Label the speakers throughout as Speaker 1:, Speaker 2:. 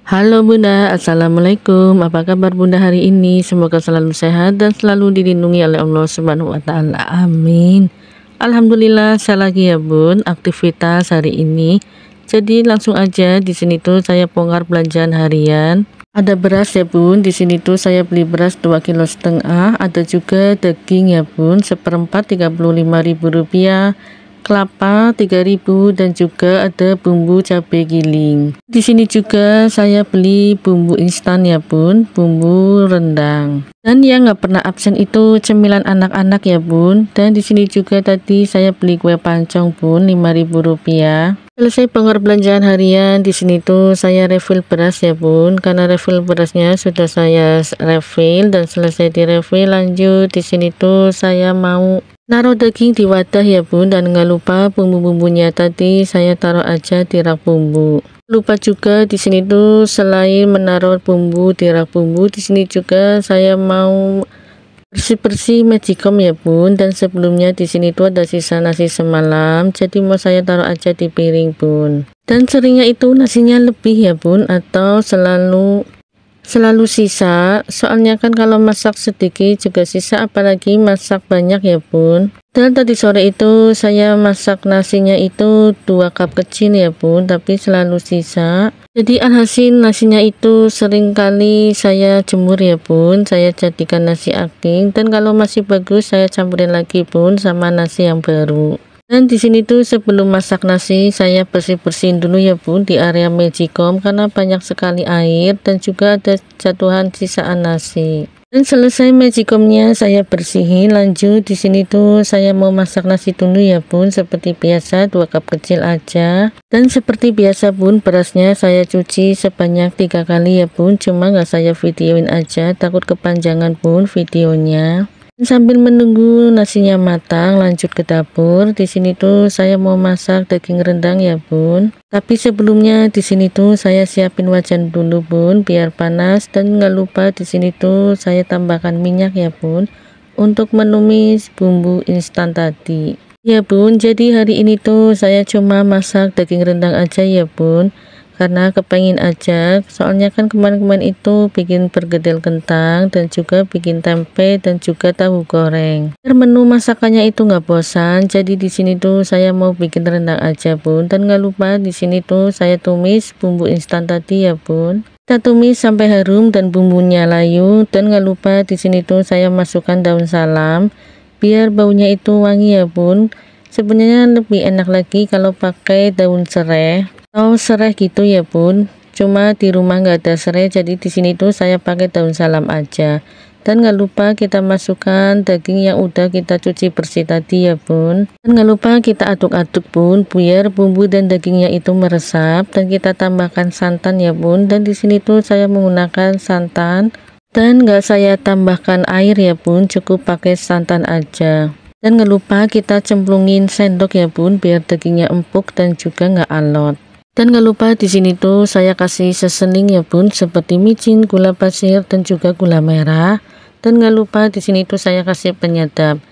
Speaker 1: Halo Bunda, Assalamualaikum. Apa kabar Bunda hari ini? Semoga selalu sehat dan selalu dilindungi oleh Allah Subhanahu wa Ta'ala. Amin. Alhamdulillah, saya lagi ya Bun, aktivitas hari ini. Jadi langsung aja di sini tuh saya bongkar belanjaan harian. Ada beras ya Bun, di sini tuh saya beli beras 2,5 kg. Ada juga daging ya Bun, seperempat Rp35.000. Kelapa 3.000 dan juga ada bumbu cabai giling. Di sini juga saya beli bumbu instan ya Bun, bumbu rendang. Dan yang nggak pernah absen itu cemilan anak-anak ya Bun. Dan di sini juga tadi saya beli kue pancong Bun, Rp5.000. Selesai bongkar belanjaan harian, di sini tuh saya refill beras ya Bun. Karena refill berasnya sudah saya refill dan selesai di refill, lanjut di sini tuh saya mau naruh daging di wadah ya Bun, dan nggak lupa bumbu-bumbunya tadi saya taruh aja di rak bumbu. Lupa juga di sini tuh selain menaruh bumbu di rak bumbu, di sini juga saya mau bersih-bersih magicom ya Bun. Dan sebelumnya di sini tuh ada sisa nasi semalam, jadi mau saya taruh aja di piring Bun. Dan seringnya itu nasinya lebih ya Bun, atau selalu sisa, soalnya kan kalau masak sedikit juga sisa, apalagi masak banyak ya Bun. Dan tadi sore itu saya masak nasinya itu 2 cup kecil ya Bun, tapi selalu sisa. Jadi alhasil nasinya itu sering kali saya jemur ya Bun, saya jadikan nasi aking, dan kalau masih bagus saya campurin lagi Bun sama nasi yang baru. Dan di sini tuh sebelum masak nasi saya bersih-bersihin dulu ya Bun di area magicom, karena banyak sekali air dan juga ada jatuhan sisaan nasi. Dan selesai magicomnya saya bersihin, lanjut di sini tuh saya mau masak nasi dulu ya Bun. Seperti biasa 2 cup kecil aja. Dan seperti biasa Bun, berasnya saya cuci sebanyak 3 kali ya Bun. Cuma nggak saya videoin aja, takut kepanjangan Bun videonya. Sambil menunggu nasinya matang, lanjut ke dapur. Di sini tuh saya mau masak daging rendang ya Bun. Tapi sebelumnya di sini tuh saya siapin wajan dulu Bun biar panas, dan nggak lupa di sini tuh saya tambahkan minyak ya Bun untuk menumis bumbu instan tadi. Ya Bun, jadi hari ini tuh saya cuma masak daging rendang aja ya Bun, karena kepengen aja, soalnya kan kemarin-kemarin itu bikin pergedel kentang dan juga bikin tempe dan juga tahu goreng. Biar menu masakannya itu nggak bosan, jadi di sini tuh saya mau bikin rendang aja Bun. Dan nggak lupa di sini tuh saya tumis bumbu instan tadi ya Bun. Kita tumis sampai harum dan bumbunya layu, dan nggak lupa di sini tuh saya masukkan daun salam biar baunya itu wangi ya Bun. Sebenarnya lebih enak lagi kalau pakai daun serai atau serai gitu ya Bun, cuma di rumah nggak ada serai, jadi di sini tuh saya pakai daun salam aja. Dan nggak lupa kita masukkan daging yang udah kita cuci bersih tadi ya Bun. Dan nggak lupa kita aduk-aduk Bun biar bumbu dan dagingnya itu meresap, dan kita tambahkan santan ya Bun. Dan di sini tuh saya menggunakan santan dan nggak saya tambahkan air ya Bun, cukup pakai santan aja. Dan nggak lupa kita cemplungin sendok ya Bun biar dagingnya empuk dan juga nggak alot. Dan nggak lupa di sini tuh saya kasih seasoning ya Bun, seperti micin, gula pasir dan juga gula merah. Dan nggak lupa di sini tuh saya kasih penyedap.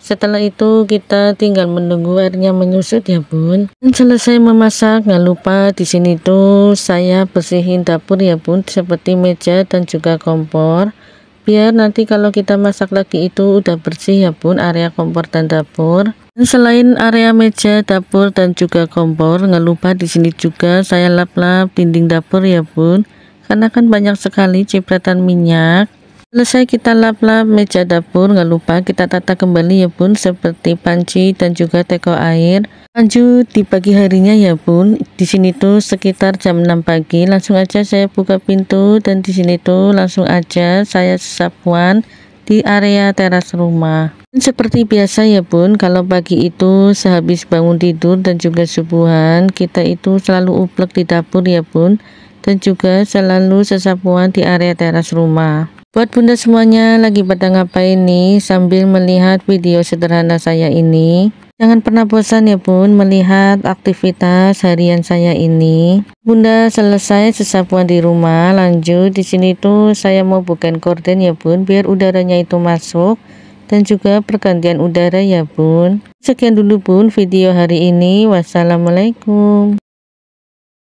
Speaker 1: Setelah itu kita tinggal menunggu airnya menyusut ya Bun. Dan selesai memasak, nggak lupa di sini tuh saya bersihin dapur ya Bun, seperti meja dan juga kompor. Biar nanti kalau kita masak lagi itu udah bersih ya Bun area kompor dan dapur. Dan selain area meja, dapur dan juga kompor, nggak lupa di sini juga saya lap-lap dinding dapur ya Bun, karena kan banyak sekali cipratan minyak. Selesai kita lap-lap meja dapur, nggak lupa kita tata kembali ya Bun, seperti panci dan juga teko air. Lanjut di pagi harinya ya Bun, di sini tuh sekitar jam 6 pagi, langsung aja saya buka pintu, dan di sini tuh langsung aja saya sapuan di area teras rumah. Dan seperti biasa ya Bun, kalau pagi itu sehabis bangun tidur dan juga subuhan, kita itu selalu uplek di dapur ya Bun, dan juga selalu sesapuan di area teras rumah. Buat Bunda semuanya lagi pada ngapain nih sambil melihat video sederhana saya ini? Jangan pernah bosan ya Bun melihat aktivitas harian saya ini. Bunda selesai sesapuan di rumah, lanjut di sini tuh saya mau bukain gorden ya Bun biar udaranya itu masuk dan juga pergantian udara ya Bun. Sekian dulu Bun video hari ini. Wassalamualaikum.